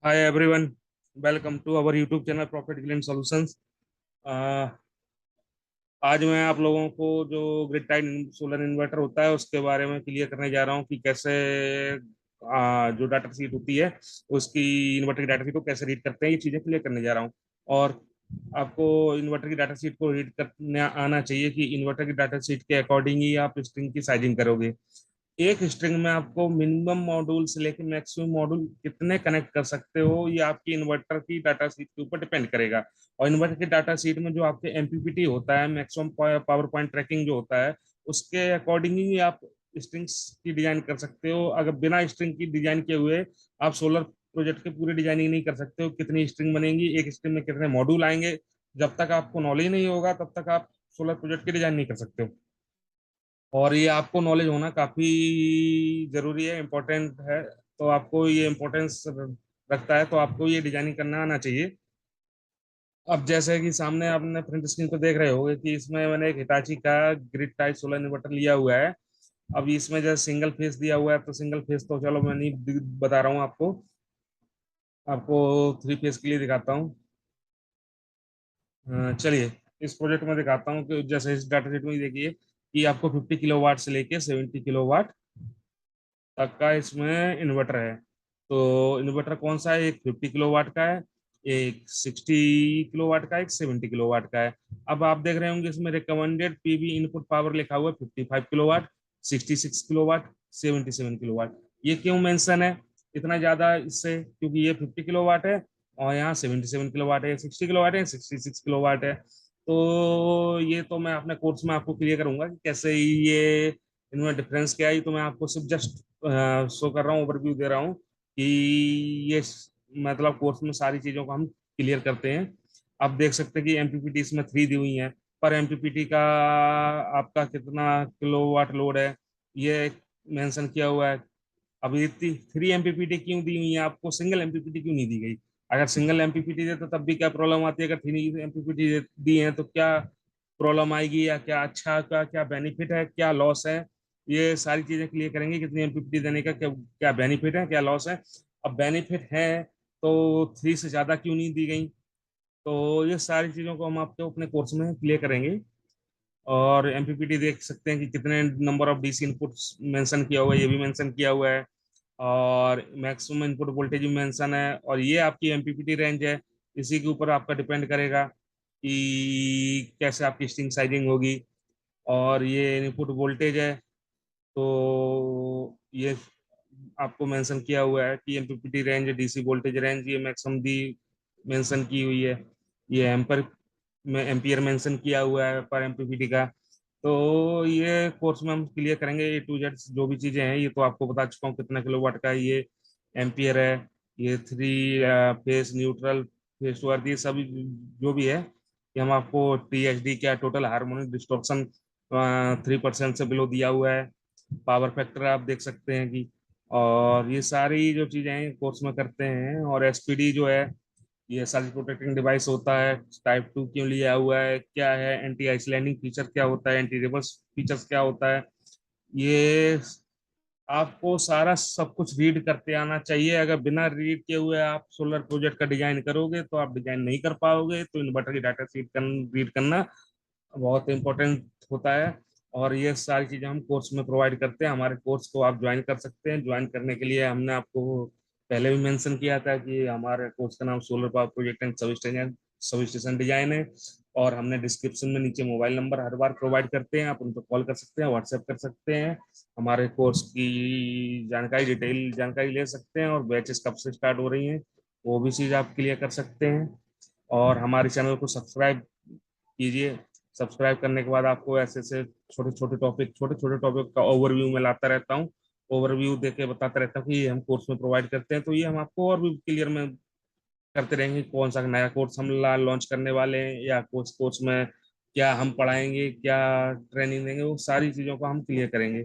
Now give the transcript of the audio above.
Hi everyone, welcome to our YouTube channel profit glen solutions. आज मैं आप लोगों को जो ग्रिड टाइड सोलर इन्वर्टर होता है उसके बारे में क्लियर करने जा रहा हूँ कि कैसे जो डाटा शीट होती है उसकी इन्वर्टर की डाटा शीट को कैसे रीड करते हैं। ये चीज़ें क्लियर करने जा रहा हूँ। और आपको इन्वर्टर की डाटा शीट को रीड करने आना चाहिए कि इन्वर्टर की डाटा शीट के अकॉर्डिंग ही आप स्ट्रिंग की साइजिंग करोगे। एक स्ट्रिंग में आपको मिनिमम मॉड्यूल से लेकर मैक्सिमम मॉड्यूल कितने कनेक्ट कर सकते हो, ये आपकी इन्वर्टर की डाटा शीट के ऊपर डिपेंड करेगा। और इन्वर्टर की डाटा शीट में जो आपके एमपीपीटी होता है, मैक्सिमम पावर पॉइंट ट्रैकिंग जो होता है, उसके अकॉर्डिंग ही आप स्ट्रिंग्स की डिजाइन कर सकते हो। अगर बिना स्ट्रिंग की डिजाइन किए हुए आप सोलर प्रोजेक्ट की पूरी डिजाइनिंग नहीं कर सकते हो। कितनी स्ट्रिंग बनेगी, एक स्ट्रिंग में कितने मॉड्यूल आएंगे, जब तक आपको नॉलेज नहीं होगा तब तक आप सोलर प्रोजेक्ट की डिजाइन नहीं कर सकते हो। और ये आपको नॉलेज होना काफी जरूरी है, इम्पोर्टेंट है। तो आपको ये इम्पोर्टेंस रखता है, तो आपको ये डिजाइनिंग करना आना चाहिए। अब जैसे कि सामने आपने प्रिंट स्क्रीन पे देख रहे होगे कि इसमें मैंने एक हिटाची का ग्रिड टाइप सोलर इन्वर्टर लिया हुआ है। अब इसमें जैसे सिंगल फेस दिया हुआ है, तो सिंगल फेस तो चलो मैं नहीं बता रहा हूँ आपको। आपको थ्री फेस के लिए दिखाता हूँ। चलिए, इस प्रोजेक्ट में दिखाता हूँ कि जैसे इस डाटा सेट में ही देखिए कि आपको 50 किलोवाट से लेके 70 किलोवाट तक का इसमें इन्वर्टर है। तो इन्वर्टर कौन सा है? एक 50 किलोवाट का है, एक 60 किलोवाट का है, एक 70 किलोवाट का है। अब आप देख रहे होंगे इसमें रिकमेंडेड पीवी इनपुट पावर लिखा हुआ है 55 किलोवाट, 66 किलोवाट, 77 किलोवाट। ये क्यों मेंशन है इतना ज्यादा? इससे क्योंकि ये 50 किलोवाट है और यहाँ 77 किलोवाट है, 60 किलोवाट है, 66 किलोवाट है। तो ये तो मैं अपने कोर्स में आपको क्लियर करूंगा कि कैसे ये इनमें डिफरेंस क्या है। तो मैं आपको सिर्फ जस्ट शो कर रहा हूँ, ओवरव्यू दे रहा हूँ कि ये मतलब कोर्स में सारी चीज़ों को हम क्लियर करते हैं। आप देख सकते हैं कि एमपीपीटी इसमें 3 दी हुई है। पर एमपीपीटी का आपका कितना किलोवाट लोड है ये मेंशन किया हुआ है। अब ये 3 एमपीपीटी क्यों दी हुई है आपको, सिंगल एमपीपीटी क्यों नहीं दी गई? अगर सिंगल एमपीपीटी दे तो तब भी क्या प्रॉब्लम आती है, अगर 3 एमपीपीटी दी है तो क्या प्रॉब्लम आएगी, या क्या अच्छा का क्या बेनिफिट है, क्या लॉस है? ये सारी चीजें क्लियर करेंगे। कितनी एमपीपीटी देने का क्या क्या बेनिफिट है, क्या लॉस है। अब बेनिफिट है तो 3 से ज्यादा क्यों नहीं दी गई? तो ये सारी चीजों को हम आपको अपने कोर्स में क्लियर करेंगे। और एमपीपीटी देख सकते हैं कि कितने number of DC inputs mention किया हुआ है, ये भी मेंशन किया हुआ है। और मैक्सिमम इनपुट वोल्टेज भी मेंशन है, और ये आपकी एमपीपीटी रेंज है। इसी के ऊपर आपका डिपेंड करेगा कि कैसे आपकी स्ट्रिंग साइजिंग होगी। और ये इनपुट वोल्टेज है, तो ये आपको मेंशन किया हुआ है कि MPPT range, DC voltage range, ये मैक्सिमम दी मेंशन की हुई है। ये एम्पर में एम्पियर मेंशन किया हुआ है पर एमपीपीटी का। तो ये कोर्स में हम क्लियर करेंगे ए टू जेड जो भी चीजें हैं। ये तो आपको बता चुका हूँ कितना किलोवाट का ये एम्पियर है। ये three phase neutral, phase to earth, ये सभी जो भी है कि हम आपको टीएचडी क्या टोटल हार्मोनिक डिस्टॉर्शन 3% से बिलो दिया हुआ है। पावर फैक्टर आप देख सकते हैं कि, और ये सारी जो चीजें हैं कोर्स में करते हैं। और एसपीडी जो है, ये सर्ज प्रोटेक्टिंग डिवाइस होता है, टाइप 2 क्यों लिया हुआ है, क्या है एंटी आइसलैंडिंग फीचर, क्या होता है एंटी रिवर्स फीचर्स, क्या होता है, ये आपको सारा सब कुछ रीड करते आना चाहिए। अगर बिना रीड किए हुए आप सोलर प्रोजेक्ट का डिजाइन करोगे तो आप डिजाइन नहीं कर पाओगे। तो इन्वर्टर की डाटा शीट रीड करना बहुत इंपॉर्टेंट होता है। और ये सारी चीज़ें हम कोर्स में प्रोवाइड करते हैं। हमारे कोर्स को आप ज्वाइन कर सकते हैं। ज्वाइन करने के लिए हमने आपको पहले भी मेंशन किया था कि हमारे कोर्स का नाम solar power project and sub station design है। और हमने डिस्क्रिप्शन में नीचे मोबाइल नंबर हर बार प्रोवाइड करते हैं, आप उन पर कॉल कर सकते हैं, व्हाट्सएप कर सकते हैं, हमारे कोर्स की जानकारी, डिटेल जानकारी ले सकते हैं, और बैचेस कब से स्टार्ट हो रही हैं वो भी चीज़ आप क्लियर कर सकते हैं। और हमारे चैनल को सब्सक्राइब कीजिए। सब्सक्राइब करने के बाद आपको ऐसे ऐसे छोटे छोटे टॉपिक का ओवरव्यू में लाता रहता हूँ। ओवरव्यू देके बताता रहता हूँ कि ये हम कोर्स में प्रोवाइड करते हैं। तो ये हम आपको और भी क्लियर में करते रहेंगे कौन सा नया कोर्स हम लॉन्च करने वाले हैं, या कोर्स कोर्स में क्या हम पढ़ाएंगे, क्या ट्रेनिंग देंगे, वो सारी चीज़ों को हम क्लियर करेंगे।